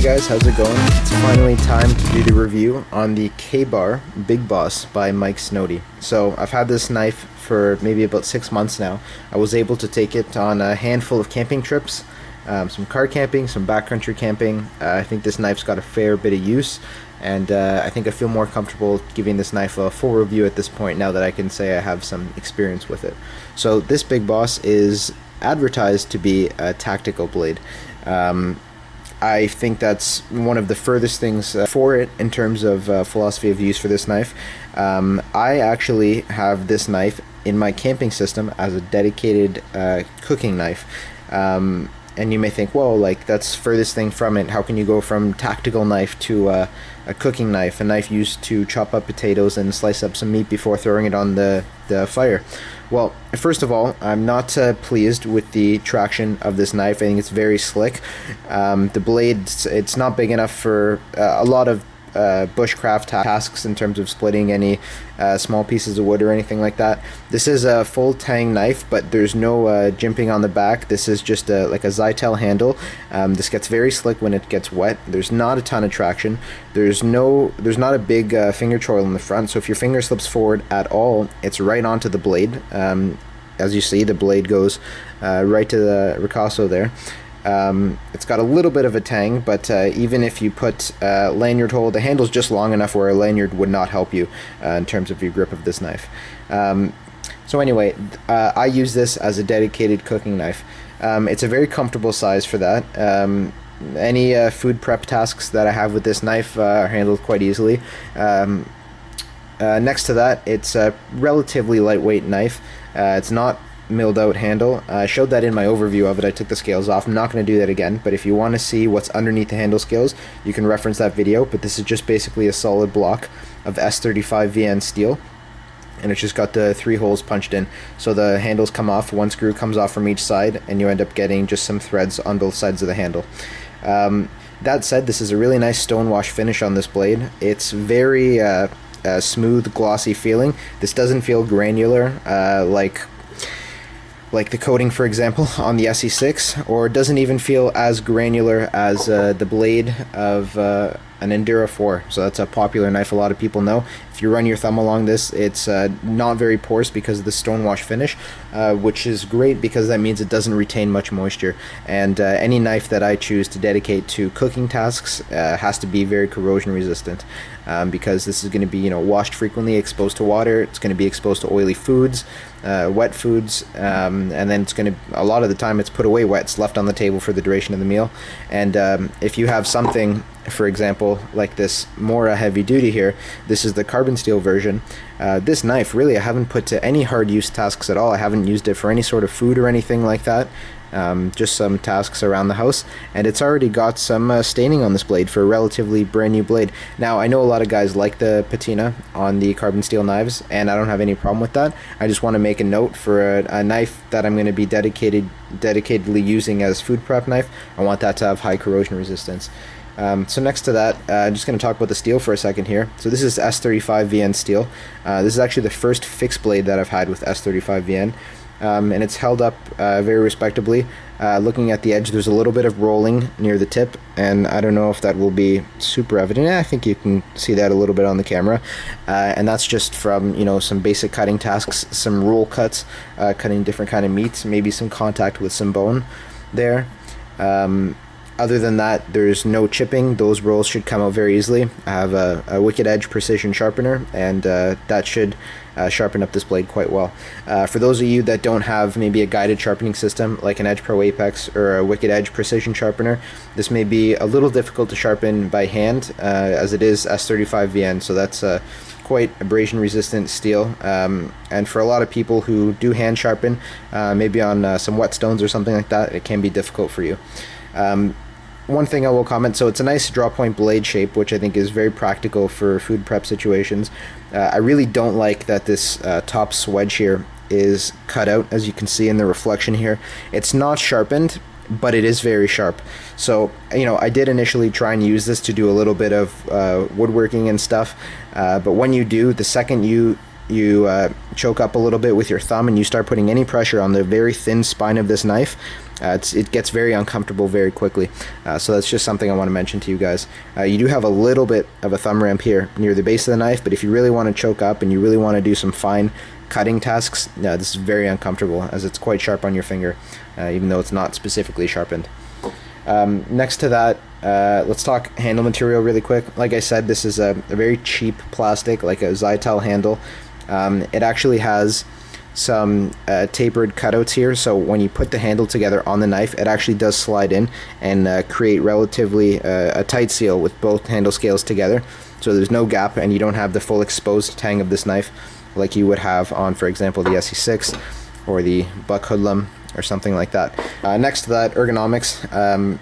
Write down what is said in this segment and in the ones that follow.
guys, how's it going? It's finally time to do the review on the K-Bar Big Boss by Mike Snowdy. So I've had this knife for maybe about 6 months now. I was able to take it on a handful of camping trips, some car camping, some backcountry camping. I think this knife's got a fair bit of use, and I think I feel more comfortable giving this knife a full review at this point now that I can say I have some experience with it. So this Big Boss is advertised to be a tactical blade. I think that's one of the furthest things for it in terms of philosophy of use for this knife. I actually have this knife in my camping system as a dedicated cooking knife. And you may think, well, like, that's furthest thing from it. How can you go from tactical knife to a cooking knife, a knife used to chop up potatoes and slice up some meat before throwing it on the fire? Well, first of all, I'm not pleased with the traction of this knife. I think it's very slick. The blade, it's not big enough for a lot of bushcraft tasks in terms of splitting any small pieces of wood or anything like that. This is a full tang knife, but there's no jimping on the back. This is just like a Zytel handle. This gets very slick when it gets wet. There's not a ton of traction. There's not a big finger choil in the front, so if your finger slips forward at all, it's right onto the blade. As you see, the blade goes right to the ricasso there. It's got a little bit of a tang, but even if you put lanyard hole, the handle's just long enough where a lanyard would not help you in terms of your grip of this knife. So anyway, I use this as a dedicated cooking knife. It's a very comfortable size for that. Any food prep tasks that I have with this knife are handled quite easily. Next to that, it's a relatively lightweight knife. It's not milled out handle. I showed that in my overview of it. I took the scales off. I'm not going to do that again, but if you want to see what's underneath the handle scales, you can reference that video. But this is just basically a solid block of S35 VN steel, and it's just got the 3 holes punched in, so the handles come off. One screw comes off from each side, and you end up getting just some threads on both sides of the handle. That said, this is a really nice stonewash finish on this blade. It's very smooth, glossy feeling. This doesn't feel granular like the coating, for example, on the SE6, or it doesn't even feel as granular as the blade of an Endura 4. So that's a popular knife a lot of people know. If you run your thumb along this, it's not very porous because of the stonewash finish, which is great because that means it doesn't retain much moisture. And any knife that I choose to dedicate to cooking tasks has to be very corrosion resistant, because this is going to be, washed frequently, exposed to water. It's going to be exposed to oily foods, wet foods, and then it's going to, a lot of the time, it's put away wet. It's left on the table for the duration of the meal. And if you have something, for example, like this Mora heavy duty here, this is the carbon steel version. This knife, really, I haven't put to any hard use tasks at all. I haven't used it for any sort of food or anything like that. Just some tasks around the house, and it's already got some staining on this blade for a relatively brand new blade. Now, I know a lot of guys like the patina on the carbon steel knives, and I don't have any problem with that. I just want to make a note for a knife that I'm going to be dedicatedly using as food prep knife. I want that to have high corrosion resistance. So next to that, I'm just going to talk about the steel for a second here. So this is S35 VN steel. This is actually the first fixed blade that I've had with S35 VN. And it's held up very respectably. Looking at the edge, there's a little bit of rolling near the tip, and I don't know if that will be super evident. I think you can see that a little bit on the camera, and that's just from some basic cutting tasks, some roll cuts, cutting different kind of meats, maybe some contact with some bone there. Other than that, there's no chipping. Those rolls should come out very easily. I have a Wicked Edge precision sharpener, and that should sharpen up this blade quite well. For those of you that don't have maybe a guided sharpening system like an Edge Pro Apex or a Wicked Edge precision sharpener, this may be a little difficult to sharpen by hand, as it is S35 VN, so that's quite abrasion resistant steel, and for a lot of people who do hand sharpen, maybe on some whetstones or something like that, it can be difficult for you. One thing I will comment, so it's a nice draw point blade shape, which I think is very practical for food prep situations. I really don't like that this top swedge here is cut out, as you can see in the reflection here. It's not sharpened, but it is very sharp. So, I did initially try and use this to do a little bit of woodworking and stuff, but when you do, the second you you choke up a little bit with your thumb and you start putting any pressure on the very thin spine of this knife, it gets very uncomfortable very quickly. So that's just something I want to mention to you guys. You do have a little bit of a thumb ramp here near the base of the knife, but if you really want to choke up and you really want to do some fine cutting tasks, this is very uncomfortable as it's quite sharp on your finger, even though it's not specifically sharpened. Next to that, let's talk handle material really quick. Like I said, this is a very cheap plastic, like a Zytel handle. It actually has some tapered cutouts here, so when you put the handle together on the knife, it actually does slide in and create relatively a tight seal with both handle scales together, so there's no gap and you don't have the full exposed tang of this knife like you would have on, for example, the SE6 or the buck hoodlum or something like that. Next to that, ergonomics.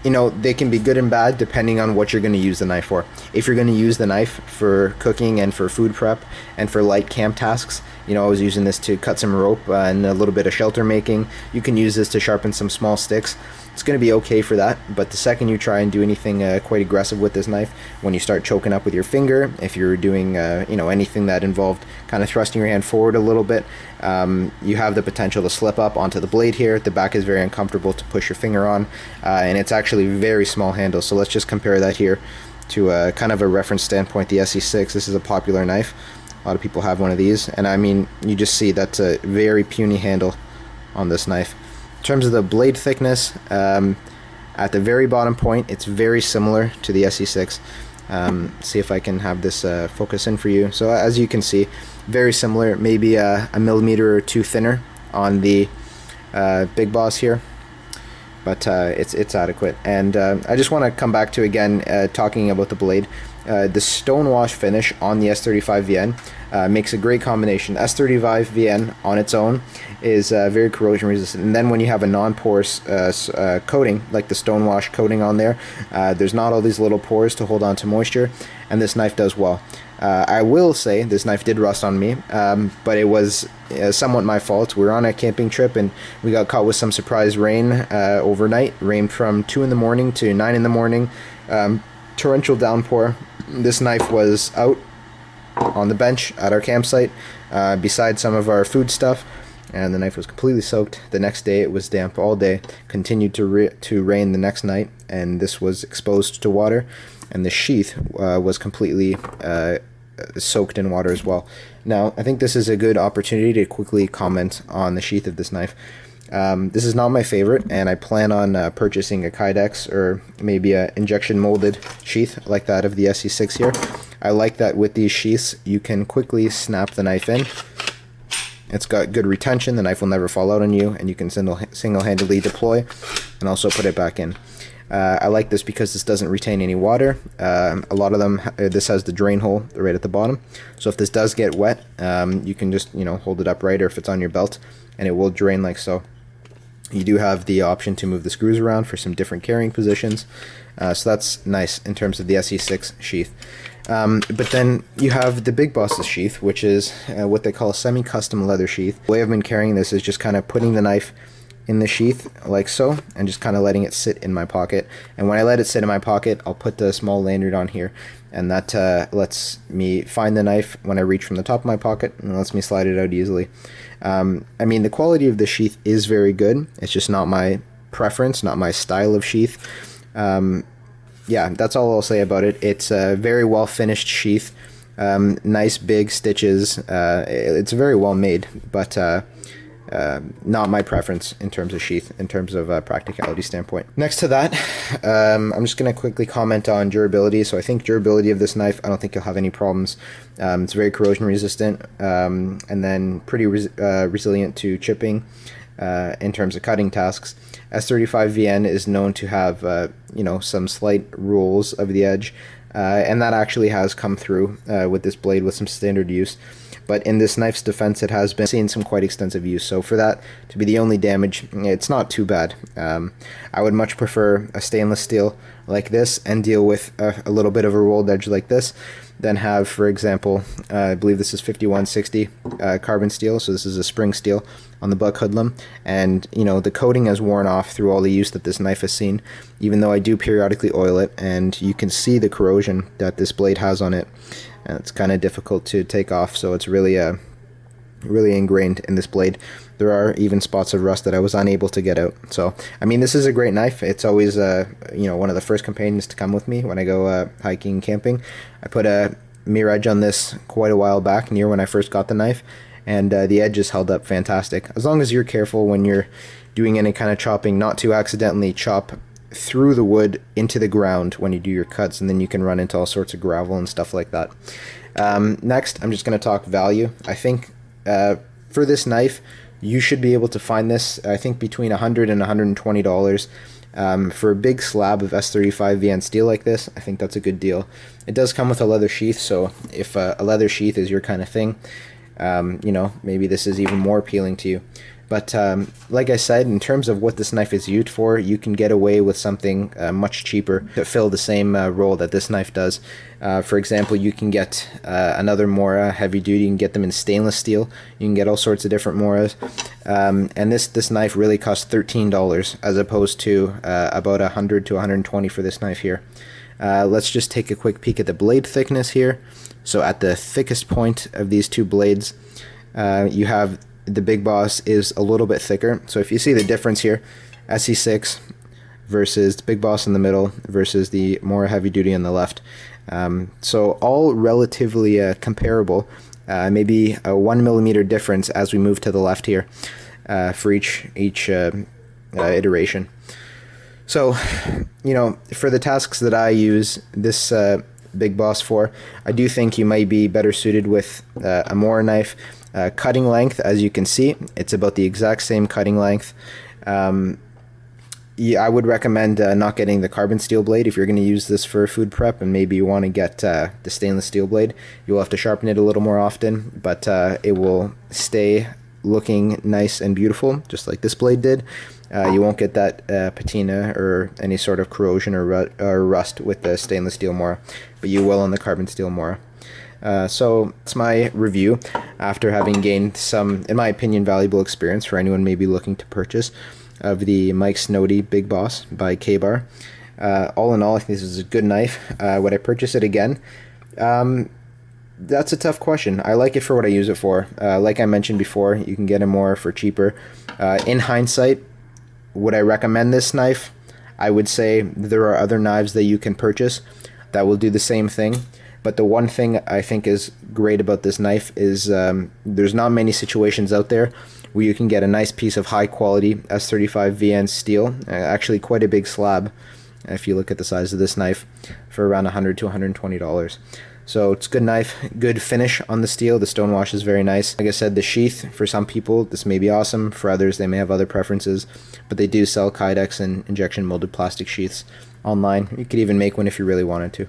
You know, they can be good and bad depending on what you're going to use the knife for. If you're going to use the knife for cooking and for food prep and for light camp tasks, you know, I was using this to cut some rope and a little bit of shelter making. You can use this to sharpen some small sticks. It's going to be okay for that, but the second you try and do anything quite aggressive with this knife, when you start choking up with your finger, if you're doing you know, anything that involved kind of thrusting your hand forward a little bit, you have the potential to slip up onto the blade here. The back is very uncomfortable to push your finger on, and it's actually very small handle. So let's just compare that here to kind of a reference standpoint. The SE6, this is a popular knife. A lot of people have one of these, and I mean, you just see that's a very puny handle on this knife. In terms of the blade thickness, at the very bottom point, it's very similar to the SE6. See if I can have this focus in for you. So as you can see, very similar, maybe a millimeter or two thinner on the Big Boss here, but it's adequate. And I just want to come back to, again, talking about the blade. The stonewash finish on the S35 VN makes a great combination. S35 VN on its own is very corrosion resistant, and then when you have a non-porous coating like the stonewash coating on there, there's not all these little pores to hold on to moisture, and this knife does well. I will say this knife did rust on me, but it was somewhat my fault. We were on a camping trip and we got caught with some surprise rain overnight. Rain from 2 in the morning to 9 in the morning. Torrential downpour. This knife was out on the bench at our campsite beside some of our food stuff, and the knife was completely soaked. The next day it was damp all day, continued to rain the next night, and this was exposed to water, and the sheath was completely soaked in water as well. Now, I think this is a good opportunity to quickly comment on the sheath of this knife. This is not my favorite, and I plan on purchasing a Kydex or maybe a injection molded sheath like that of the SE6 here. I like that with these sheaths you can quickly snap the knife in. It's got good retention, the knife will never fall out on you, and you can single-handedly deploy and also put it back in. I like this because this doesn't retain any water. A lot of them, this has the drain hole right at the bottom, so if this does get wet, you can just, you know, hold it upright, or if it's on your belt, and it will drain like so. You do have the option to move the screws around for some different carrying positions, so that's nice in terms of the SE6 sheath. But then you have the Big Boss's sheath, which is what they call a semi-custom leather sheath. The way I've been carrying this is just kind of putting the knife in the sheath like so, and just kind of letting it sit in my pocket. And when I let it sit in my pocket, I'll put the small lanyard on here, and that lets me find the knife when I reach from the top of my pocket, and lets me slide it out easily. I mean, the quality of the sheath is very good. It's just not my preference, not my style of sheath. Yeah, that's all I'll say about it. It's a very well finished sheath, nice big stitches. It's very well made, but not my preference in terms of sheath, in terms of practicality standpoint. Next to that, I'm just going to quickly comment on durability. So I think durability of this knife, I don't think you'll have any problems. It's very corrosion resistant, and then pretty resilient to chipping in terms of cutting tasks. S35 VN is known to have you know, some slight rolls of the edge, and that actually has come through with this blade with some standard use. But in this knife's defense, it has been seen some quite extensive use. So for that to be the only damage, it's not too bad. I would much prefer a stainless steel like this and deal with a little bit of a rolled edge like this than have, for example, I believe this is 5160 carbon steel. So this is a spring steel on the buck hoodlum, and you know, the coating has worn off through all the use that this knife has seen, even though I do periodically oil it, and you can see the corrosion that this blade has on it. and it's kind of difficult to take off, so it's really really ingrained in this blade. There are even spots of rust that I was unable to get out. So I mean, this is a great knife. It's always you know, one of the first companions to come with me when I go hiking, camping. I put a mirror edge on this quite a while back, near when I first got the knife, and the edge just held up fantastic. As long as you're careful when you're doing any kind of chopping, not to accidentally chop through the wood into the ground when you do your cuts, and then you can run into all sorts of gravel and stuff like that. Next, I'm just going to talk value. I think for this knife, you should be able to find this, I think, between $100 and $120. For a big slab of S35 VN steel like this, I think that's a good deal. It does come with a leather sheath, so if a leather sheath is your kind of thing, you know, maybe this is even more appealing to you. But like I said, in terms of what this knife is used for, you can get away with something much cheaper to fill the same role that this knife does. For example, you can get another mora heavy duty. You can get them in stainless steel. You can get all sorts of different moras. And this knife really costs $13 as opposed to about $100 to $120 for this knife here. Let's just take a quick peek at the blade thickness here. So at the thickest point of these two blades, you have the Big Boss is a little bit thicker. So if you see the difference here, SE6 versus the Big Boss in the middle versus the Mora Heavy Duty on the left. So all relatively comparable, maybe a 1 millimeter difference as we move to the left here for each iteration. So, you know, for the tasks that I use this Big Boss for, I do think you might be better suited with a Mora knife. Cutting length, as you can see, it's about the exact same cutting length. Yeah, I would recommend not getting the carbon steel blade if you're going to use this for food prep, and maybe you want to get the stainless steel blade. You'll have to sharpen it a little more often, but it will stay looking nice and beautiful, just like this blade did. You won't get that patina or any sort of corrosion or rust with the stainless steel Mora, but you will on the carbon steel Mora. So that's my review after having gained some, in my opinion, valuable experience for anyone maybe looking to purchase of the Mike Snowdy Big Boss by K-Bar. All in all, I think this is a good knife. Would I purchase it again? That's a tough question. I like it for what I use it for. Like I mentioned before, you can get it more for cheaper. In hindsight, would I recommend this knife? I would say there are other knives that you can purchase that will do the same thing. But the one thing I think is great about this knife is there's not many situations out there where you can get a nice piece of high quality S35 VN steel, actually quite a big slab if you look at the size of this knife, for around $100 to $120. So it's a good knife, good finish on the steel. The stonewash is very nice. Like I said, the sheath, for some people this may be awesome, for others they may have other preferences, but they do sell Kydex and injection molded plastic sheaths online. You could even make one if you really wanted to.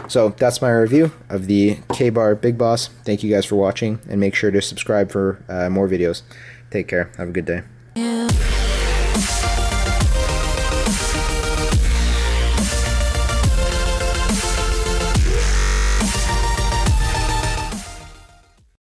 So that's my review of the K-Bar Big Boss. Thank you guys for watching, and make sure to subscribe for more videos. Take care. Have a good day.